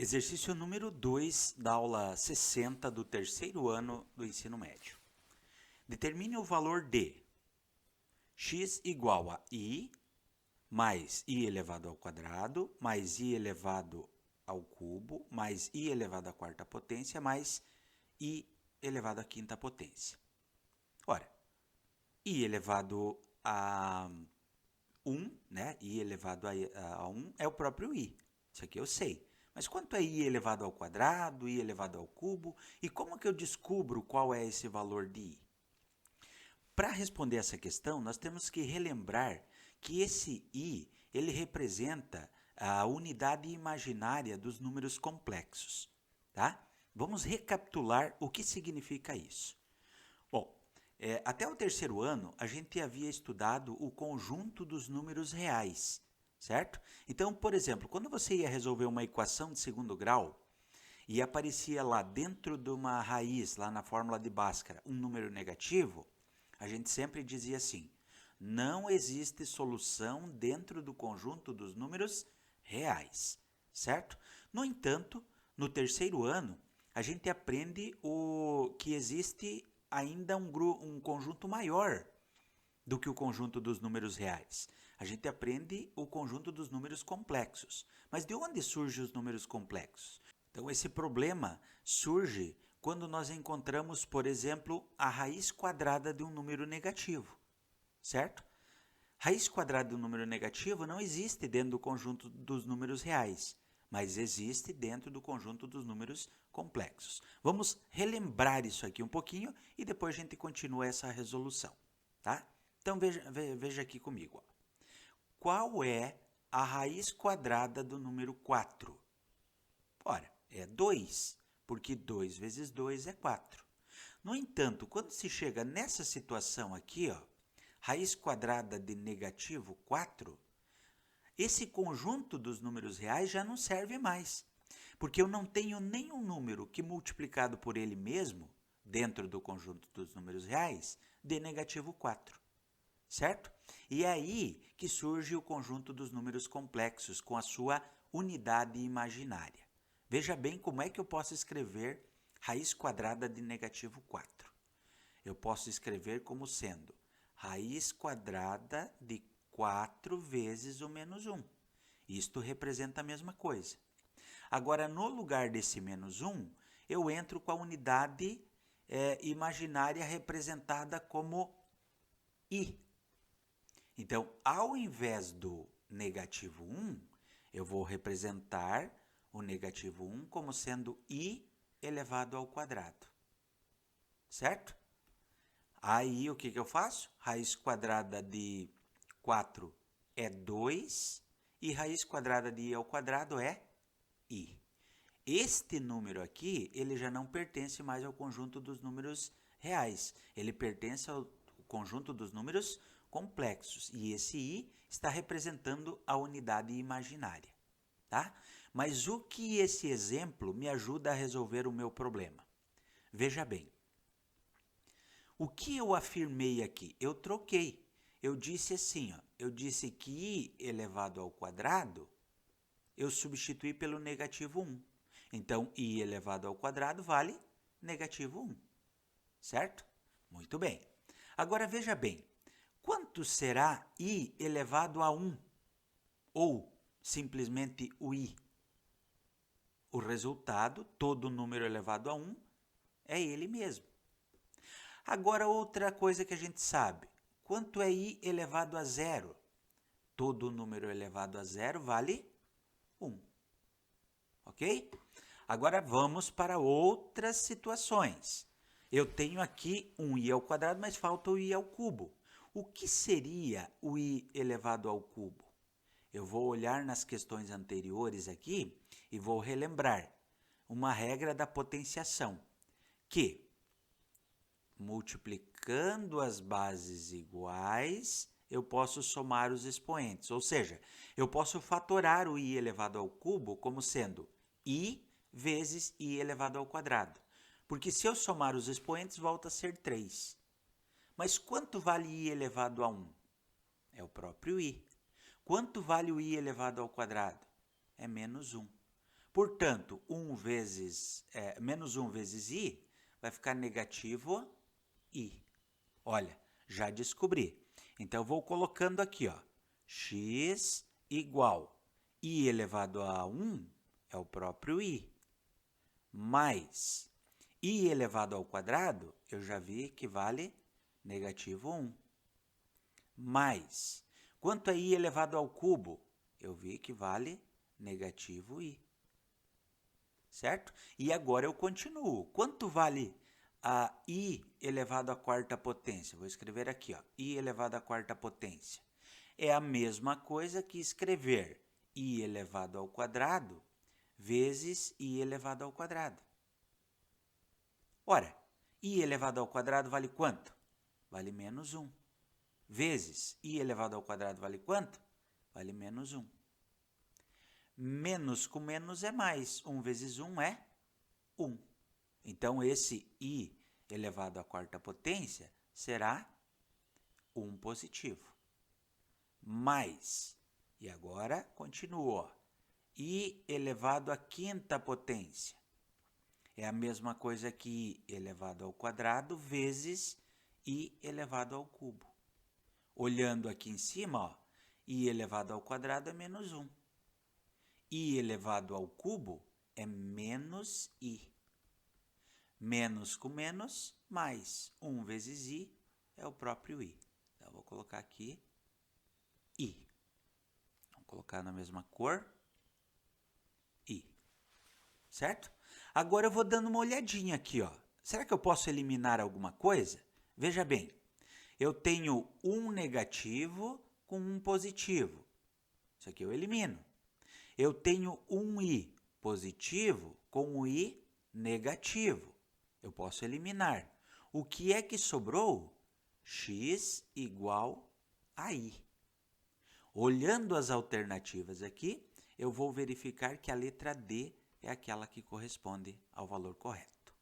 Exercício número 2 da aula 60 do terceiro ano do ensino médio. Determine o valor de x igual a i mais i elevado ao quadrado mais i elevado ao cubo mais i elevado à quarta potência mais i elevado à quinta potência. Ora, i elevado a 1, né? I elevado a 1 é o próprio i. Isso aqui eu sei. Mas quanto é i elevado ao quadrado, i elevado ao cubo? E como que eu descubro qual é esse valor de i? Para responder essa questão, nós temos que relembrar que esse i, ele representa a unidade imaginária dos números complexos, tá? Vamos recapitular o que significa isso. Bom, até o terceiro ano, a gente havia estudado o conjunto dos números reais, certo? Então, por exemplo, quando você ia resolver uma equação de segundo grau e aparecia lá dentro de uma raiz, lá na fórmula de Bhaskara, um número negativo, a gente sempre dizia assim: não existe solução dentro do conjunto dos números reais, certo? No entanto, no terceiro ano, a gente aprende que existe ainda um conjunto maior do que o conjunto dos números reais. A gente aprende o conjunto dos números complexos. Mas de onde surgem os números complexos? Então, esse problema surge quando nós encontramos, por exemplo, a raiz quadrada de um número negativo, certo? Raiz quadrada de um número negativo não existe dentro do conjunto dos números reais, mas existe dentro do conjunto dos números complexos. Vamos relembrar isso aqui um pouquinho e depois a gente continua essa resolução, tá? Então veja aqui comigo. Ó. Qual é a raiz quadrada do número 4? Ora, é 2, porque 2 vezes 2 é 4. No entanto, quando se chega nessa situação aqui, ó, raiz quadrada de negativo 4, esse conjunto dos números reais já não serve mais, porque eu não tenho nenhum número que multiplicado por ele mesmo, dentro do conjunto dos números reais, dê negativo 4, certo? E é aí que surge o conjunto dos números complexos com a sua unidade imaginária. Veja bem como é que eu posso escrever raiz quadrada de negativo 4. Eu posso escrever como sendo raiz quadrada de 4 vezes o menos 1. Isto representa a mesma coisa. Agora, no lugar desse menos 1, eu entro com a unidade imaginária representada como i. Então, ao invés do negativo 1, eu vou representar o negativo 1 como sendo i elevado ao quadrado. Certo? Aí, o que eu faço? Raiz quadrada de 4 é 2 e raiz quadrada de i ao quadrado é i. Este número aqui, ele já não pertence mais ao conjunto dos números reais. Ele pertence ao conjunto dos números complexos. E esse i está representando a unidade imaginária. Tá? Mas o que esse exemplo me ajuda a resolver o meu problema? Veja bem. O que eu afirmei aqui? Eu troquei. Eu disse assim, ó, eu disse que i elevado ao quadrado, eu substituí pelo negativo 1. Então, i elevado ao quadrado vale negativo 1. Certo? Muito bem. Agora, veja bem. Quanto será i elevado a 1? Ou, simplesmente, o i? O resultado, todo número elevado a 1, é ele mesmo. Agora, outra coisa que a gente sabe. Quanto é i elevado a 0? Todo número elevado a 0 vale 1. Ok? Agora vamos para outras situações. Eu tenho aqui um i ao quadrado, mas falta o i ao cubo. O que seria o i elevado ao cubo? Eu vou olhar nas questões anteriores aqui e vou relembrar uma regra da potenciação, que multiplicando as bases iguais, eu posso somar os expoentes. Ou seja, eu posso fatorar o i elevado ao cubo como sendo i vezes i elevado ao quadrado. Porque se eu somar os expoentes, volta a ser 3. Mas quanto vale i elevado a 1? É o próprio i. Quanto vale o i elevado ao quadrado? É menos 1. Portanto, menos 1 vezes i vai ficar negativo i. Olha, já descobri. Então, eu vou colocando aqui, ó, x igual i elevado a 1 é o próprio i, mais i elevado ao quadrado, eu já vi que vale negativo 1, mais, quanto é i elevado ao cubo? Eu vi que vale negativo i, certo? E agora eu continuo. Quanto vale a i elevado à quarta potência? Vou escrever aqui, ó, i elevado à quarta potência. É a mesma coisa que escrever i elevado ao quadrado vezes i elevado ao quadrado. Ora, i elevado ao quadrado vale quanto? Vale menos 1. Vezes i elevado ao quadrado vale quanto? Vale menos 1. Menos com menos é mais. 1 vezes 1 é 1. Então, esse i elevado à quarta potência será 1 positivo. Mais, e agora continua, i elevado à quinta potência. É a mesma coisa que i elevado ao quadrado vezes i elevado ao cubo. Olhando aqui em cima, ó, i elevado ao quadrado é menos 1. I elevado ao cubo é menos i. Menos com menos, mais 1 vezes i é o próprio i. Então, eu vou colocar aqui i. Vou colocar na mesma cor, i. Certo? Agora eu vou dando uma olhadinha aqui, ó. Será que eu posso eliminar alguma coisa? Veja bem, eu tenho um negativo com um positivo. Isso aqui eu elimino. Eu tenho um i positivo com um i negativo. Eu posso eliminar. O que é que sobrou? X igual a i. Olhando as alternativas aqui, eu vou verificar que a letra D é aquela que corresponde ao valor correto.